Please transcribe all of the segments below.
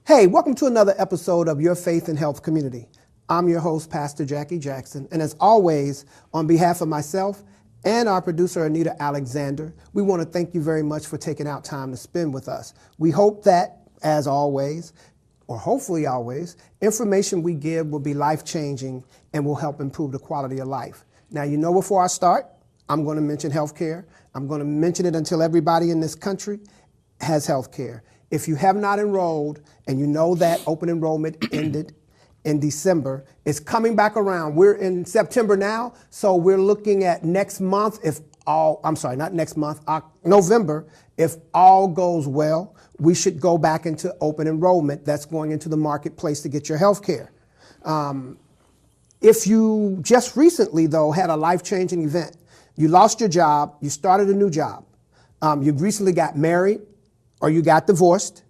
Hey, welcome to another episode of Your Faith and Health Community. I'm your host, Pastor Jackie Jackson, and as always, on behalf of myself and our producer, Anita Alexander, we want to thank you very much for taking out time to spend with us. We hope that, as always, or hopefully always, information we give will be life-changing and will help improve the quality of life. Now, you know, before I start, I'm going to mention healthcare. I'm going to mention it until everybody in this country has healthcare. If you have not enrolled and you know that open enrollment ended in December, it's coming back around. We're in September now, so we're looking at next month, November, if all goes well, we should go back into open enrollment. That's going into the marketplace to get your health care. If you just recently, though, had a life-changing event, you lost your job, you started a new job, you recently got married, or you got divorced,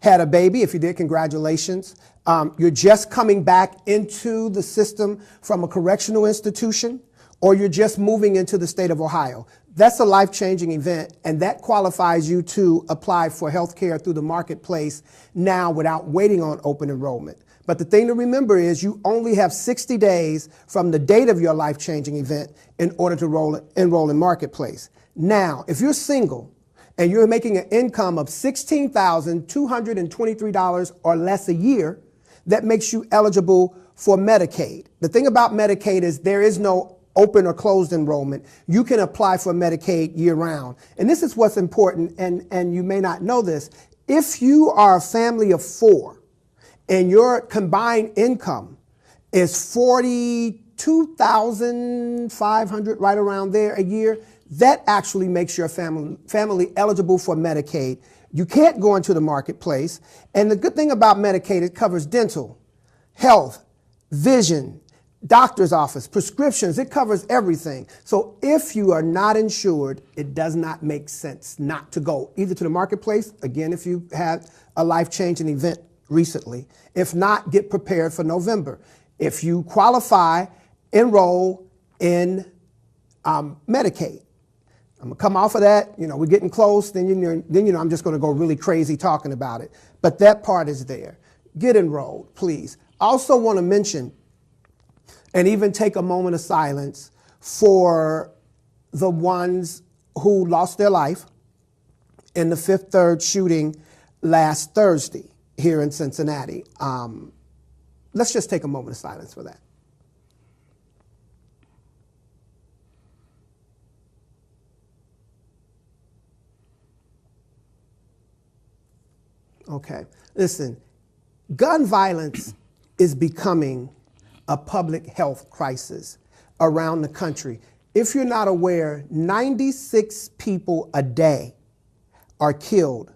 had a baby, if you did, congratulations. You're just coming back into the system from a correctional institution, or you're just moving into the state of Ohio. That's a life-changing event, and that qualifies you to apply for health care through the marketplace now without waiting on open enrollment. But the thing to remember is you only have 60 days from the date of your life-changing event in order to enroll in marketplace. Now, if you're single, and you're making an income of $16,223 or less a year, that makes you eligible for Medicaid. The thing about Medicaid is there is no open or closed enrollment. You can apply for Medicaid year round. And this is what's important, and you may not know this. If you are a family of four and your combined income is $42,500, right around there a year, that actually makes your family eligible for Medicaid. You can't go into the marketplace. And the good thing about Medicaid, it covers dental, health, vision, doctor's office, prescriptions. It covers everything. So if you are not insured, it does not make sense not to go either to the marketplace, again, if you had a life-changing event recently. If not, get prepared for November. If you qualify, enroll in Medicaid. I'm gonna come off of that. You know, we're getting close. Then I'm just gonna go really crazy talking about it. But that part is there. Get enrolled, please. Also want to mention, and even take a moment of silence for the ones who lost their life in the Fifth Third shooting last Thursday here in Cincinnati. Let's just take a moment of silence for that. Okay, listen, gun violence is becoming a public health crisis around the country. If you're not aware, 96 people a day are killed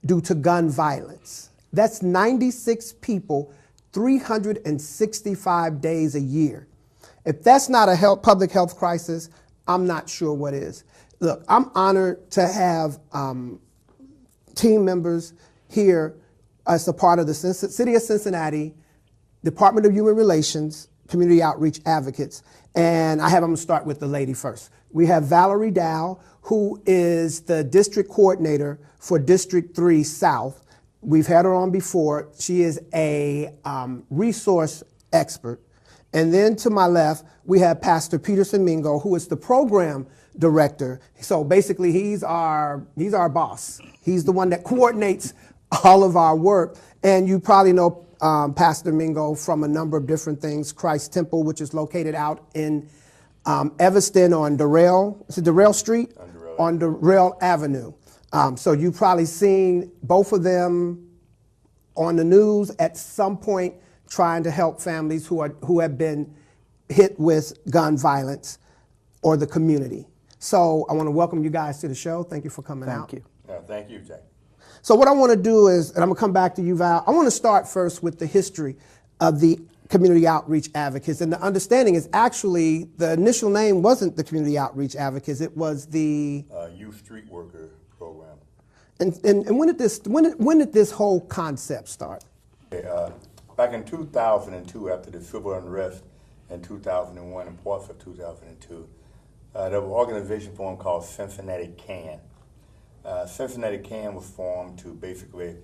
due to gun violence. That's 96 people, 365 days a year. If that's not a public health crisis, I'm not sure what is. Look, I'm honored to have team members here as a part of the City of Cincinnati Department of Human Relations, Community Outreach Advocates. And I have them start with the lady first. We have Valerie Dow, who is the district coordinator for District 3 South. We've had her on before. She is a resource expert. And then to my left, we have Pastor Peterson Mingo, who is the program director. So basically, he's our boss. He's the one that coordinates all of our work. And you probably know Pastor Mingo from a number of different things. Christ Temple, which is located out in Evanston on Durrell Street? On Durrell Avenue. So you've probably seen both of them on the news at some point trying to help families who have been hit with gun violence or the community. So I want to welcome you guys to the show. Thank you for coming out. Thank you. Thank you, Jack. So what I want to do is, and I'm going to come back to you, Val, I want to start first with the history of the Community Outreach Advocates. And the understanding is actually the initial name wasn't the Community Outreach Advocates, it was the Youth Street Worker Program. And when did this whole concept start? Okay, back in 2002, after the civil unrest in 2001 and parts of 2002, there was an organization formed called Cincinnati CAN. Cincinnati CAN was formed to basically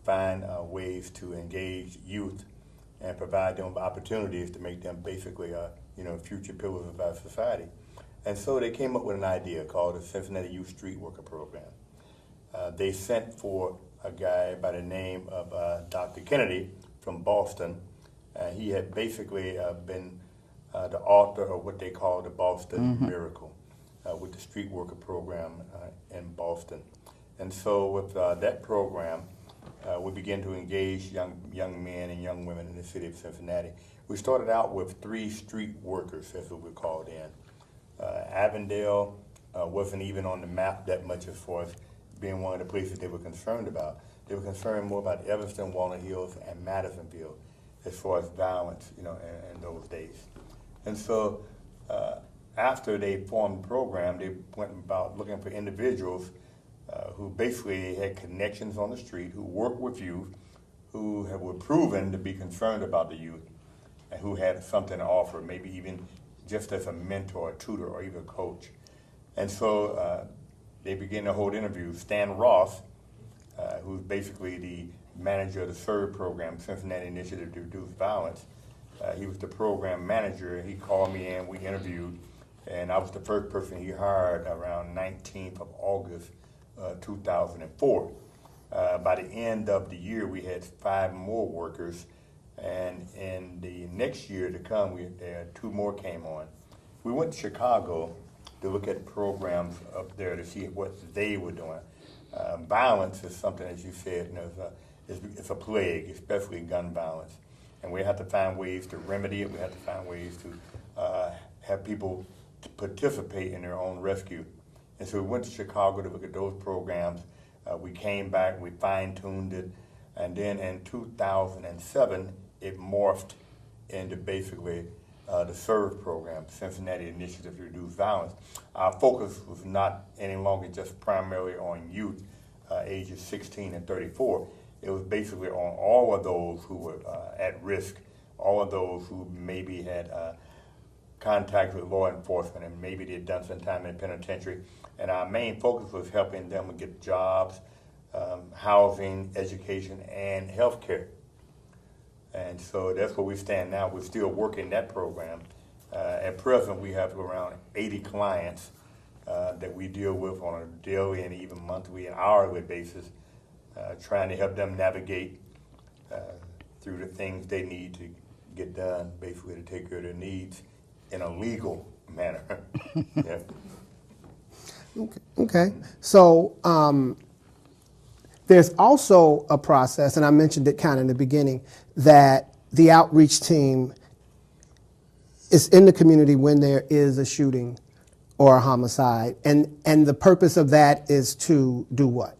find ways to engage youth and provide them opportunities to make them basically, future pillars of our society. And so they came up with an idea called the Cincinnati Youth Street Worker Program. They sent for a guy by the name of Dr. Kennedy from Boston. He had basically been the author of what they call the Boston Miracle with the Street Worker Program in Boston. And so with that program, we began to engage young men and young women in the city of Cincinnati. We started out with 3 street workers, as what we called in. Avondale wasn't even on the map that much as far as being one of the places they were concerned about. They were concerned more about Evanston, Walnut Hills, and Madisonville as far as violence, in those days. And so after they formed the program, they went about looking for individuals who basically had connections on the street, who worked with youth, who were proven to be concerned about the youth, and who had something to offer, maybe even just as a mentor, a tutor, or even a coach. And so they began to hold interviews. Stan Ross, who's basically the manager of the SERVE program, Cincinnati Initiative to Reduce Violence, he was the program manager. He called me in, we interviewed, and I was the first person he hired around 19th of August, 2004. By the end of the year, we had 5 more workers, and in the next year to come, 2 more came on. We went to Chicago to look at programs up there to see what they were doing. Violence is something, as you said, it's a plague, especially gun violence. And we have to find ways to remedy it. We have to find ways to have people participate in their own rescue. And so we went to Chicago to look at those programs. We came back, we fine-tuned it, and then in 2007, it morphed into basically the SERVE program, Cincinnati Initiative to Reduce Violence. Our focus was not any longer just primarily on youth ages 16 and 34. It was basically on all of those who were at risk, all of those who maybe had contact with law enforcement and maybe they had done some time in the penitentiary. And our main focus was helping them get jobs, housing, education, and health care. And so that's where we stand now. We're still working that program. At present, we have around 80 clients that we deal with on a daily and even monthly and hourly basis, trying to help them navigate through the things they need to get done, basically to take care of their needs in a legal manner. Yeah. Okay. So there's also a process, and I mentioned it kind of in the beginning, that the outreach team is in the community when there is a shooting or a homicide, and the purpose of that is to do what?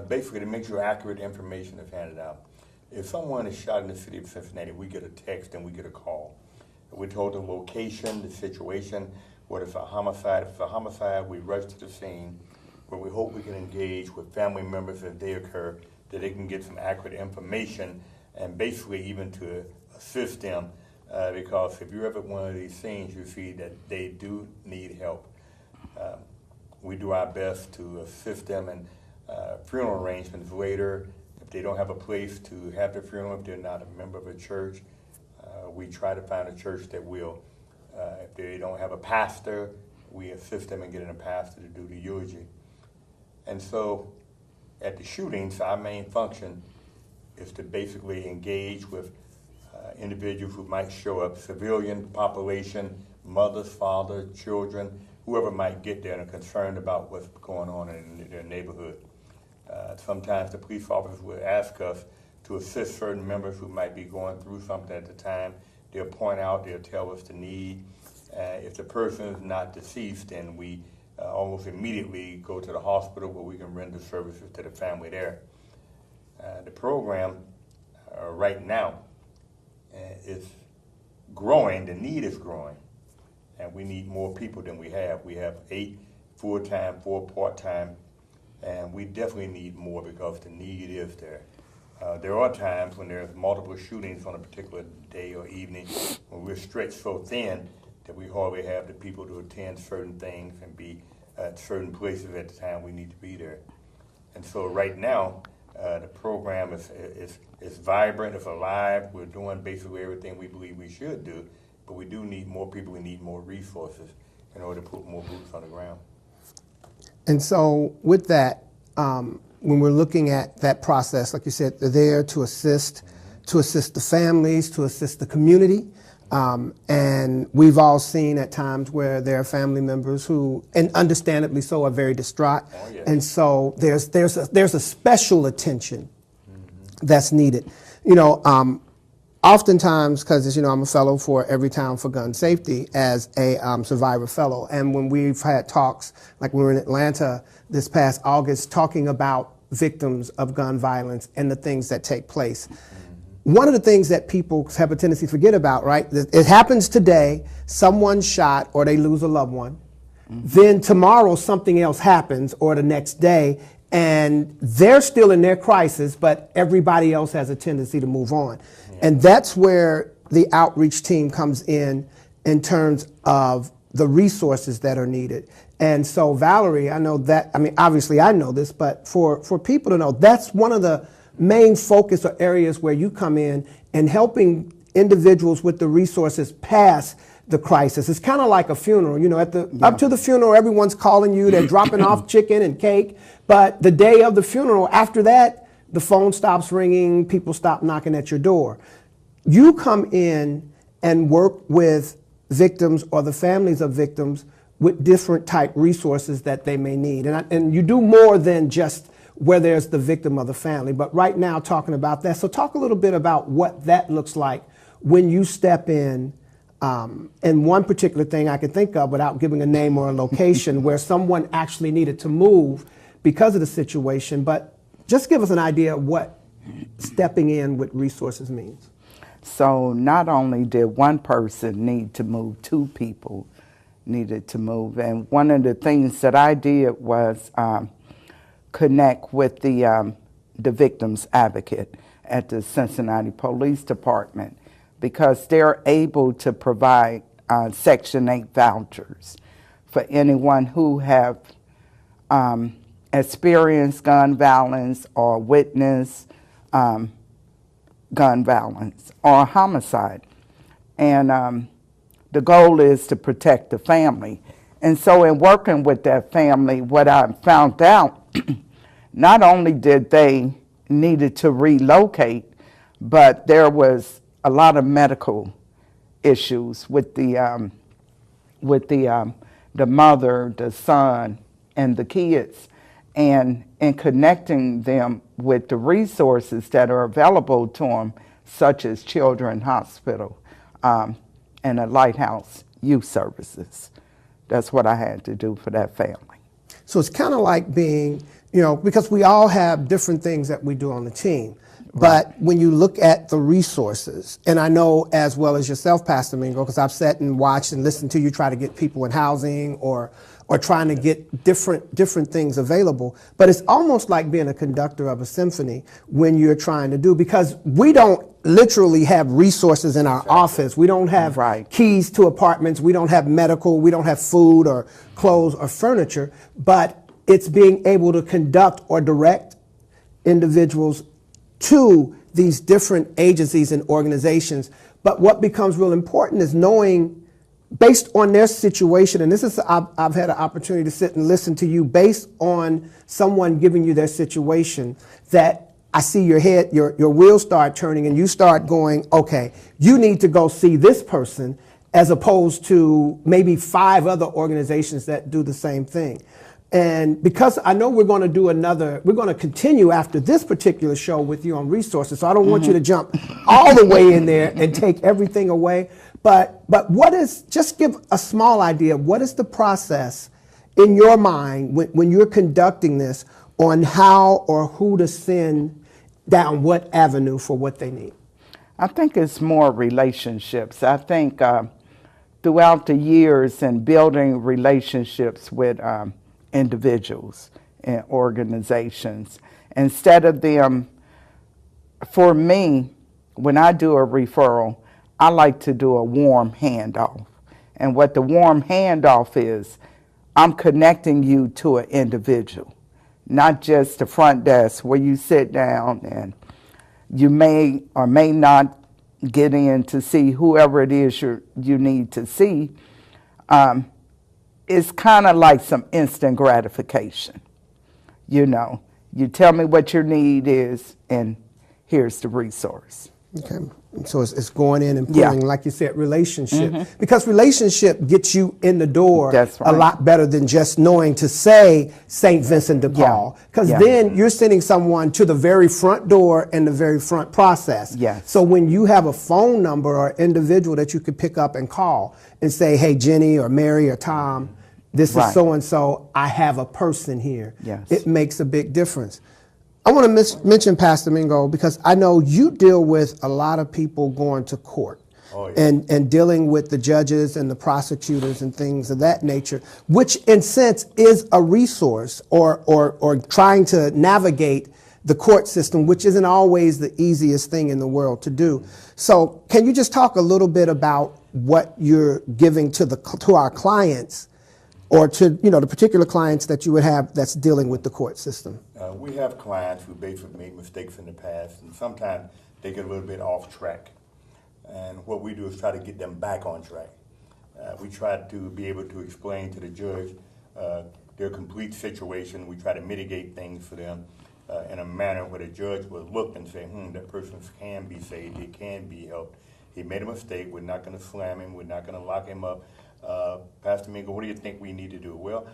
Basically, to make sure accurate information is handed out. If someone is shot in the city of Cincinnati, we get a text and we get a call. We're told the location, the situation, what if it's a homicide. If it's a homicide, we rush to the scene where we hope we can engage with family members as they occur, that they can get some accurate information and basically even to assist them because if you're ever at one of these scenes, you see that they do need help. We do our best to assist them in funeral arrangements later. If they don't have a place to have their funeral, if they're not a member of a church, we try to find a church that will. If they don't have a pastor, we assist them in getting a pastor to do the eulogy. And so at the shootings, our main function is to basically engage with individuals who might show up, civilian population, mothers, fathers, children, whoever might get there and are concerned about what's going on in their neighborhood. Sometimes the police officers will ask us to assist certain members who might be going through something at the time. They'll point out, they'll tell us the need. If the person is not deceased, then we almost immediately go to the hospital where we can render services to the family there. The program right now is growing, the need is growing, and we need more people than we have. We have 8 full-time, 4 part-time, and we definitely need more because the need is there. There are times when there's multiple shootings on a particular day or evening when we're stretched so thin that we hardly have the people to attend certain things and be at certain places at the time we need to be there. And so right now, The program is vibrant, it's alive. We're doing basically everything we believe we should do, but we do need more people. We need more resources in order to put more boots on the ground. And so with that, when we're looking at that process, like you said, they're there to assist the families, to assist the community. And we've all seen at times where there are family members who, and understandably so, are very distraught. Oh, yeah. And so there's a special attention that's needed. You know, oftentimes, because as you know, I'm a fellow for Everytown for Gun Safety as a survivor fellow. And when we've had talks, like we were in Atlanta this past August, talking about victims of gun violence and the things that take place. One of the things that people have a tendency to forget about, right? It happens today, someone's shot or they lose a loved one. Then tomorrow something else happens, or the next day, and they're still in their crisis, but everybody else has a tendency to move on. And that's where the outreach team comes in terms of the resources that are needed. And so Valerie, I know that, I mean, obviously I know this, but for people to know, that's one of the main focus or areas where you come in and helping individuals with the resources pass the crisis. It's kind of like a funeral, you know, up to the funeral, everyone's calling you, they're dropping off chicken and cake, but the day of the funeral, after that, the phone stops ringing, people stop knocking at your door. You come in and work with victims or the families of victims with different type resources that they may need. And you do more than just where there's the victim of the family. But right now, talking about that, so talk a little bit about what that looks like when you step in. And one particular thing I can think of, without giving a name or a location, where someone actually needed to move because of the situation. But just give us an idea of what stepping in with resources means. So not only did one person need to move, two people needed to move. And one of the things that I did was connect with the victim's advocate at the Cincinnati Police Department, because they're able to provide Section 8 vouchers for anyone who have experienced gun violence or witnessed gun violence or homicide. And the goal is to protect the family. And so in working with that family, what I found out, not only did they needed to relocate, but there was a lot of medical issues with the mother, the son, and the kids, and in connecting them with the resources that are available to them, such as Children's Hospital and a Lighthouse Youth Services. That's what I had to do for that family. So it's kind of like being, you know, because we all have different things that we do on the team. But when you look at the resources, and I know as well as yourself, Pastor Mingo, because I've sat and watched and listened to you try to get people in housing or trying to get different things available. But it's almost like being a conductor of a symphony when you're trying to do, because we don't literally have resources in our office. We don't have keys to apartments. We don't have medical. We don't have food or clothes or furniture. But it's being able to conduct or direct individuals to these different agencies and organizations. But what becomes real important is knowing, based on their situation, and this is, I've had an opportunity to sit and listen to you based on someone giving you their situation, that I see your head, your wheels start turning and you start going, okay, you need to go see this person, as opposed to maybe 5 other organizations that do the same thing. And because I know we're going to continue after this particular show with you on resources, so I don't want you to jump all the way in there and take everything away. But what is, just give a small idea, what is the process in your mind when you're conducting this on how or who to send down what avenue for what they need? I think it's more relationships. I think throughout the years and building relationships with individuals and organizations, instead of them, for me, when I do a referral, I like to do a warm handoff. And what the warm handoff is, I'm connecting you to an individual. not just the front desk where you sit down and you may or may not get in to see whoever it is you need to see. It's kind of like some instant gratification. You know, you tell me what your need is, and here's the resource. Okay. So it's going in and Yeah. pulling, like you said, relationship. Because relationship gets you in the door That's a right. lot better than just knowing to say St. Vincent de Paul. Because Yeah. then you're sending someone to the very front door and the very front process. Yes. So when you have a phone number or individual that you could pick up and call and say, hey, Jenny or Mary or Tom, this Right. is so-and-so, I have a person here. Yes. It makes a big difference. I want to mention Pastor Mingo because I know you deal with a lot of people going to court. Oh, yeah. And dealing with the judges and the prosecutors and things of that nature, which in sense is a resource or trying to navigate the court system, which isn't always the easiest thing in the world to do. So can you just talk a little bit about what you're giving to our clients, or to the particular clients that you would have that's dealing with the court system? We have clients who basically made mistakes in the past, and sometimes they get a little bit off track. And what we do is try to get them back on track. We try to be able to explain to the judge their complete situation. We try to mitigate things for them in a manner where the judge will look and say, that person can be saved, they can be helped. He made a mistake, we're not going to slam him, we're not going to lock him up. Pastor Mingo, what do you think we need to do? Well,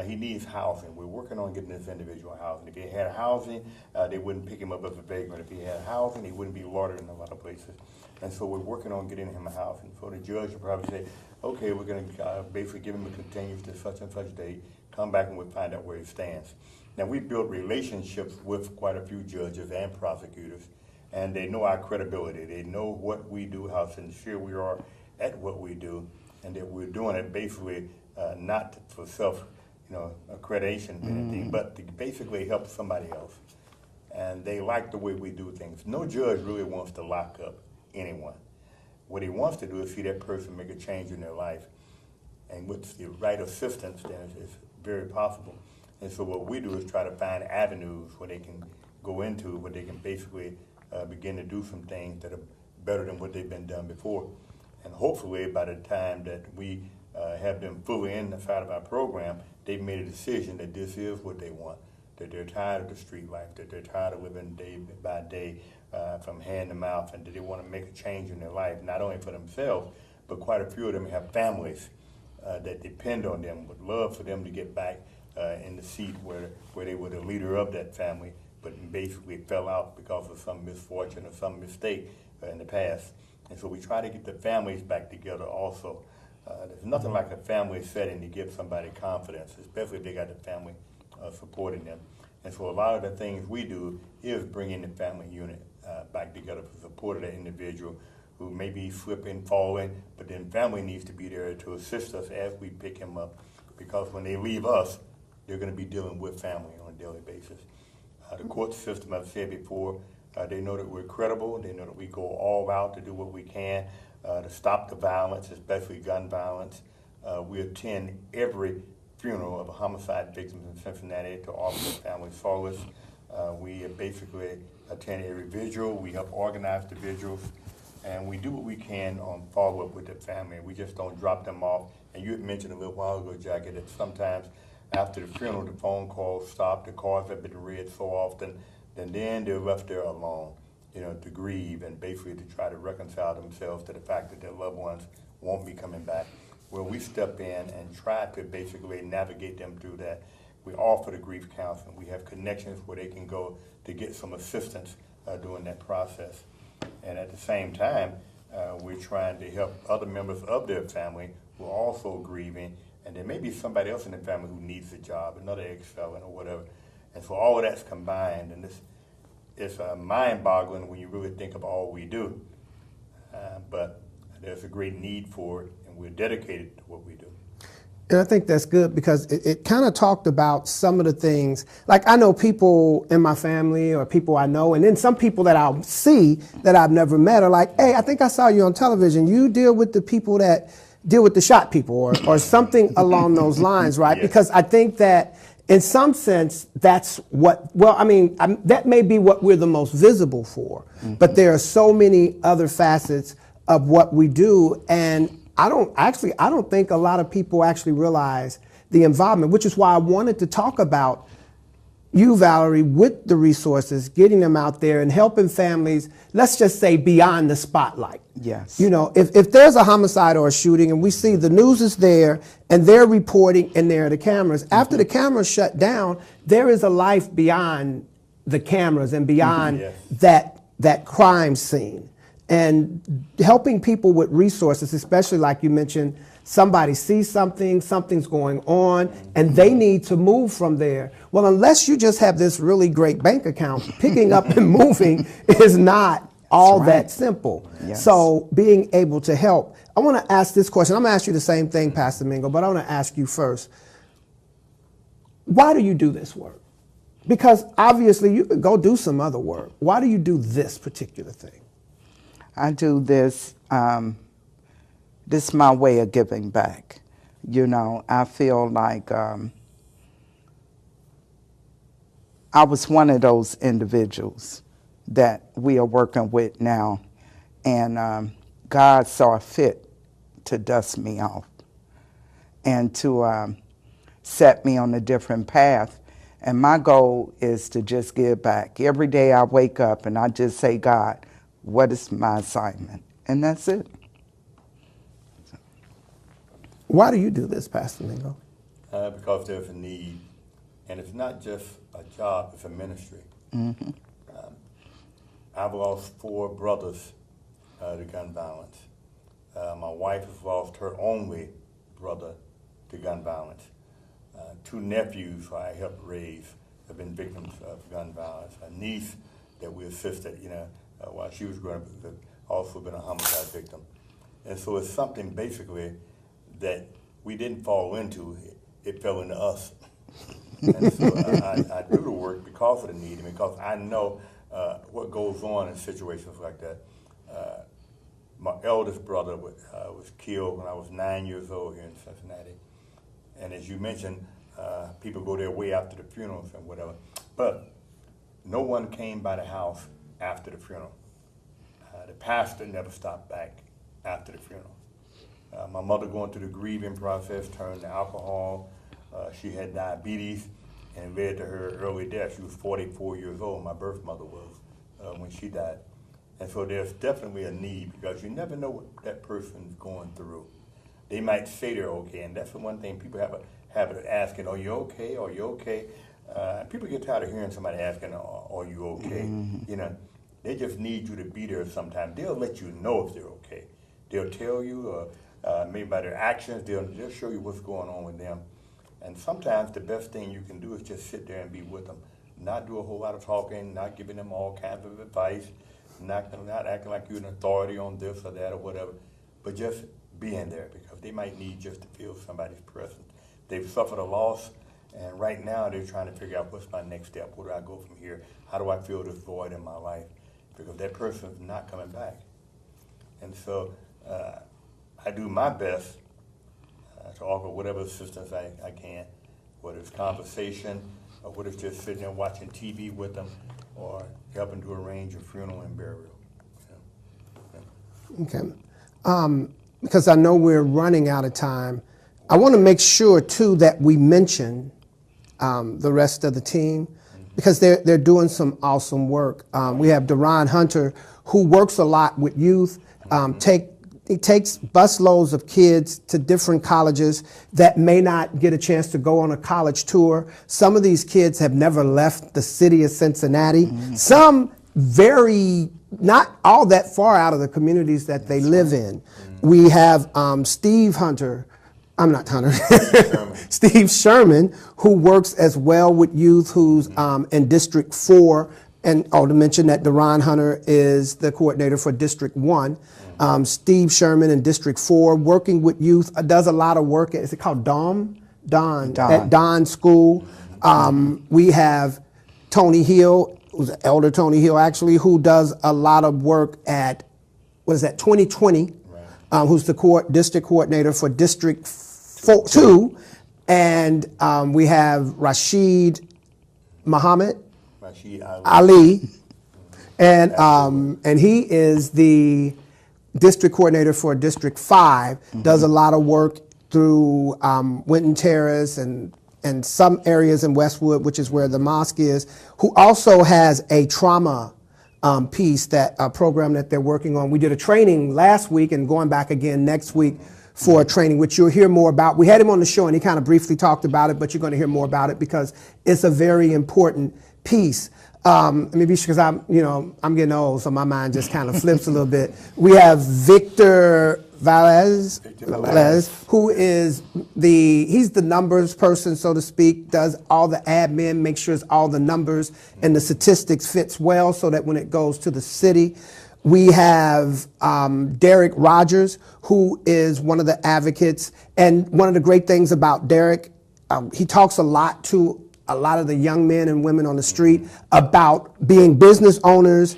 he needs housing. We're working on getting this individual housing. If he had housing, they wouldn't pick him up as a vagrant. If he had housing, he wouldn't be loitered in a lot of places. And so we're working on getting him a housing. So the judge will probably say, okay, we're going to basically give him a continuance to such and such date, come back and we'll find out where he stands. Now, we built relationships with quite a few judges and prosecutors, and they know our credibility. They know what we do, how sincere we are at what we do, and that we're doing it basically not for self, accreditation or anything, but to basically help somebody else. And they like the way we do things. No judge really wants to lock up anyone. What he wants to do is see that person make a change in their life. And with the right assistance, then it's very possible. And so what we do is try to find avenues where they can go into, where they can basically begin to do some things that are better than what they've been done before. And hopefully by the time that we have them fully inside of our program, they've made a decision that this is what they want, that they're tired of the street life, that they're tired of living day by day from hand to mouth, and that they want to make a change in their life, not only for themselves, but quite a few of them have families that depend on them, would love for them to get back in the seat where they were the leader of that family, but basically fell out because of some misfortune or some mistake in the past. And so we try to get the families back together also. There's nothing like a family setting to give somebody confidence, especially if they got the family supporting them. And so a lot of the things we do is bringing the family unit back together for support of that individual who may be slipping, falling, but then family needs to be there to assist us as we pick him up. Because when they leave us, they're going to be dealing with family on a daily basis. The court system, I've said before, they know that we're credible. They know that we go all out to do what we can to stop the violence, especially gun violence. We attend every funeral of a homicide victim in Cincinnati to offer the family solace. We basically attend every vigil. We help organize the vigils. And we do what we can on follow-up with the family. We just don't drop them off. And you had mentioned a little while ago, Jackie, that sometimes after the funeral, the phone calls stop, the cards have been read so often, then they're left there alone, to grieve and basically to try to reconcile themselves to the fact that their loved ones won't be coming back. Well, we step in and try to basically navigate them through that. We offer the grief counseling. We have connections where they can go to get some assistance during that process. And at the same time, we're trying to help other members of their family who are also grieving, and there may be somebody else in the family who needs a job, another ex-felon or whatever. And so all of that's combined, and it's mind-boggling when you really think of all we do. But there's a great need for it, and we're dedicated to what we do. And I think that's good because it kind of talked about some of the things, like I know people in my family or people I know, and then some people that I'll see that I've never met are like, hey, I think I saw you on television. You deal with the people that deal with the shot people or something along those lines, right? Yes. Because I think that in some sense, that's what, well, I mean, that may be what we're the most visible for, but there are so many other facets of what we do. And I don't think a lot of people actually realize the involvement, which is why I wanted to talk about you, Valerie, with the resources, getting them out there and helping families, let's just say beyond the spotlight. Yes. You know, if there's a homicide or a shooting and we see the news is there and they're reporting and there are the cameras, after the cameras shut down, there is a life beyond the cameras and beyond Yes. that crime scene. And helping people with resources, especially like you mentioned, somebody sees something, something's going on, and they need to move from there. Well, unless you just have this really great bank account, picking up and moving is not all that simple. Yes. So being able to help. I want to ask this question. I'm going to ask you the same thing, Pastor Mingo, but I want to ask you first. Why do you do this work? Because obviously you could go do some other work. Why do you do this particular thing? I do this, this is my way of giving back. You know, I feel like I was one of those individuals that we are working with now, and God saw fit to dust me off and to set me on a different path. And my goal is to just give back. Every day I wake up and I just say, God, what is my assignment? And that's it. Why do you do this, Pastor Mingo? Because there's a need, and it's not just a job, it's a ministry. Mm-hmm. I've lost 4 brothers to gun violence. My wife has lost her only brother to gun violence. 2 nephews who I helped raise have been victims of gun violence. A niece that we assisted, while she was growing up, has also been a homicide victim. And so it's something basically that we didn't fall into, it fell into us. And so I do the work because of the need and because I know what goes on in situations like that. My eldest brother was killed when I was 9 years old here in Cincinnati. And as you mentioned, people go their way after the funerals and whatever. But no one came by the house after the funeral. The pastor never stopped back after the funeral. My mother going through the grieving process turned to alcohol. She had diabetes and led to her early death. She was 44 years old, my birth mother was, when she died. And so there's definitely a need because you never know what that person's going through. They might say they're okay, and that's the one thing people have a habit of asking, are you okay, are you okay? People get tired of hearing somebody asking, are you okay? Mm-hmm. They just need you to be there sometimes. They'll let you know if they're okay. They'll tell you, maybe by their actions, they'll show you what's going on with them. And sometimes the best thing you can do is just sit there and be with them. Not do a whole lot of talking, not giving them all kinds of advice, not acting like you're an authority on this or that or whatever, but just being there because they might need just to feel somebody's presence. They've suffered a loss, and right now they're trying to figure out what's my next step. Where do I go from here? How do I fill this void in my life? Because that person's not coming back. And so I do my best to offer whatever assistance I can, whether it's conversation or whether it's just sitting there watching TV with them or helping to arrange a funeral and burial. Okay. Because I know we're running out of time, I want to make sure, too, that we mention the rest of the team because they're doing some awesome work. We have Deron Hunter, who works a lot with youth. He takes busloads of kids to different colleges that may not get a chance to go on a college tour. Some of these kids have never left the city of Cincinnati. Some not all that far out of the communities that they live in. We have Steve Sherman, who works as well with youth, who's in District 4. And to mention that Deron Hunter is the coordinator for District 1. Steve Sherman in District 4, working with youth, does a lot of work. Is it called Dawn? At Dawn School. We have Tony Hill, who's Elder Tony Hill, actually, who does a lot of work at, 2020, who's the district coordinator for District 2. and we have Rashid Muhammad Rashid Ali, and he is the district coordinator for District 5, does a lot of work through Winton Terrace and some areas in Westwood, which is where the mosque is, who also has a trauma piece, that a program that they're working on. We did a training last week and going back again next week for a training, which you'll hear more about. We had him on the show and he kind of briefly talked about it, but you're going to hear more about it because it's a very important piece. Maybe because I'm getting old, so my mind just kind of flips a little bit. We have Victor Velez, who is he's the numbers person, so to speak, does all the admin, makes sure all the numbers and the statistics fits well so that when it goes to the city. We have Derek Rogers, who is one of the advocates. And one of the great things about Derek, he talks a lot to a lot of the young men and women on the street about being business owners,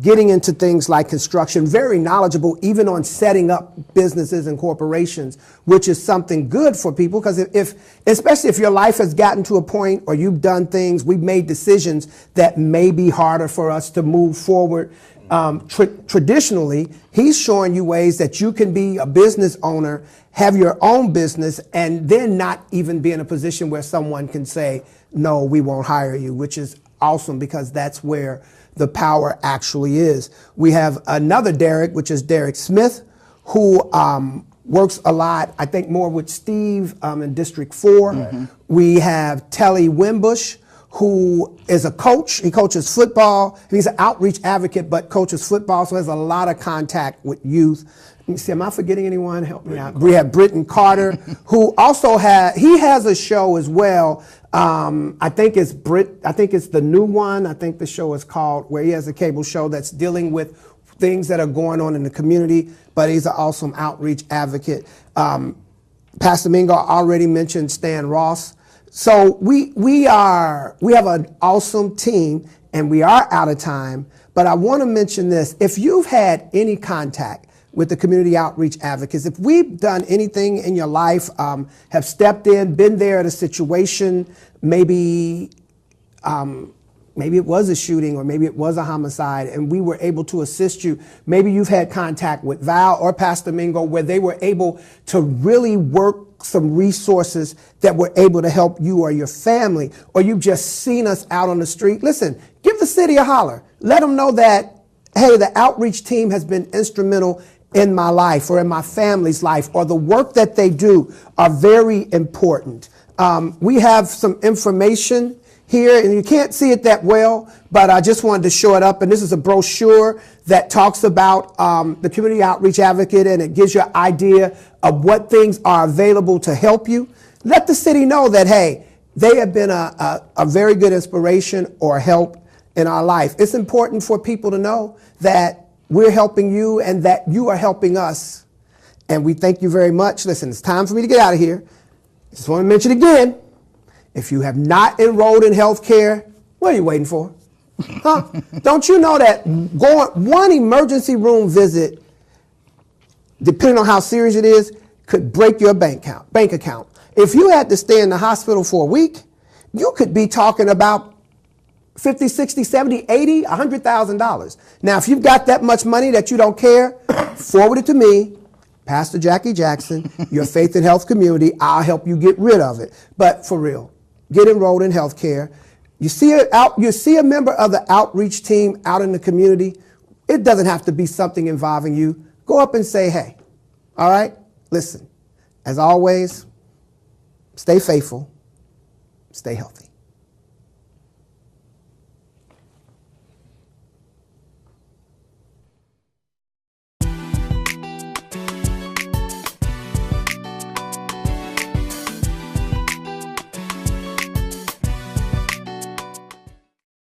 getting into things like construction, very knowledgeable even on setting up businesses and corporations, which is something good for people because especially if your life has gotten to a point or you've done things, we've made decisions that may be harder for us to move forward. Traditionally, he's showing you ways that you can be a business owner, have your own business, and then not even be in a position where someone can say, no, we won't hire you, which is awesome because that's where the power actually is. We have another Derek, which is Derek Smith, who works a lot, I think more with Steve in District 4. Mm-hmm. We have Telly Wimbush, who is a coach. He coaches football. He's an outreach advocate, but coaches football, so has a lot of contact with youth. Let me see, am I forgetting anyone? Help me out. We have Britton Carter, who also has a show as well. I think it's the new one. I think the show is called, where he has a cable show that's dealing with things that are going on in the community, but he's an awesome outreach advocate. Pastor Mingo already mentioned Stan Ross. So we have an awesome team, and we are out of time, but I want to mention this. If you've had any contact with the community outreach advocates, if we've done anything in your life, have stepped in, been there at a situation, maybe it was a shooting or maybe it was a homicide and we were able to assist you. Maybe you've had contact with Val or Pastor Mingo where they were able to really work some resources that were able to help you or your family, or you've just seen us out on the street. Listen, give the city a holler. Let them know that, hey, the outreach team has been instrumental in my life or in my family's life, or the work that they do are very important. We have some information here, and you can't see it that well, but I just wanted to show it up. And this is a brochure that talks about the Community Outreach Advocate, and it gives you an idea of what things are available to help you. Let the city know that, hey, they have been a very good inspiration or help in our life. It's important for people to know that we're helping you and that you are helping us. And we thank you very much. Listen, it's time for me to get out of here. Just want to mention again, if you have not enrolled in health care, what are you waiting for? Huh? Don't you know that one emergency room visit, depending on how serious it is, could break your bank account. If you had to stay in the hospital for a week, you could be talking about $50, $60, $70, $80, $100,000. Now, if you've got that much money that you don't care, forward it to me, Pastor Jackie Jackson, your Faith and Health Community. I'll help you get rid of it. But for real, get enrolled in health care. You see a member of the outreach team out in the community, it doesn't have to be something involving you. Go up and say, hey, all right, listen, as always, stay faithful, stay healthy.